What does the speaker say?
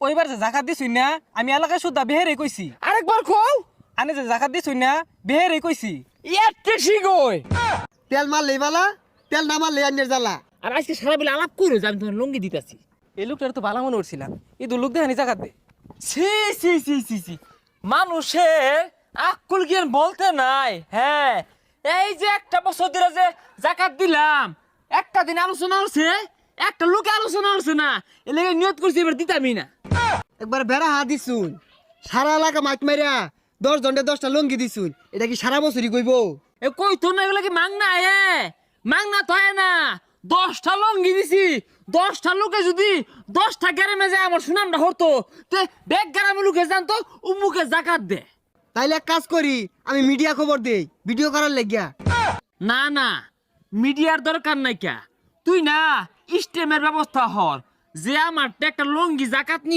ওইবার যে জাকাত দিছুই না আমি এলাকায় শুদ্ধা বেহেরে কইছি। আরেকবার কও। আনে যে জাকাত দিছুই না বেহেরে কইছি। এতে শিগই। তেল মারলে বালা, তেল না মারলে আন্যের জ্বালা। আর আজকে সারা বেলা আলাপ করো যে আমি তোমার লঙ্গি দিতাছি। এই লোকটার তো ভালো মনে করছিলাম, এই দুলোক দেখানি জাকাত দে। ছি ছি ছি ছি ছি, মানুষের আকুল জ্ঞান বলতে নাই। হ্যাঁ, এই যে একটা বছর ধরে যে জাকাত দিলাম, একটা দিন আলোচনা হচ্ছে, একটা লোকে আলোচনা হচ্ছে না, এ লেগে নিয়ত করছি এবার দিতামই না। একবার বেড়া হাত দিছুন, সারা এলাকা মাইক মারিয়া 10 জনকে 10টা লঙ্গি দিছুন। এটা কি সারা বছরই কইব? এ কই তো না, এগুলো কি মাংনা? মাংনা তো হয় না। 10টা লঙ্গি দিছি, 10টা লোকে যদি 10টা গ্রামে যায় আমার সুনামটা হতো, তে বেগ গ্রামে লোকে জানতো উমুকে জাকাত দে। তাইলে এক কাজ করি, আমি মিডিয়া খবর দেই, ভিডিও করার লাগিয়া। না না, মিডিয়ার দরকার নাই কা। তুই না স্টেমের ব্যবস্থা হর, যে আমার একটা লঙ্গি জাকাত নি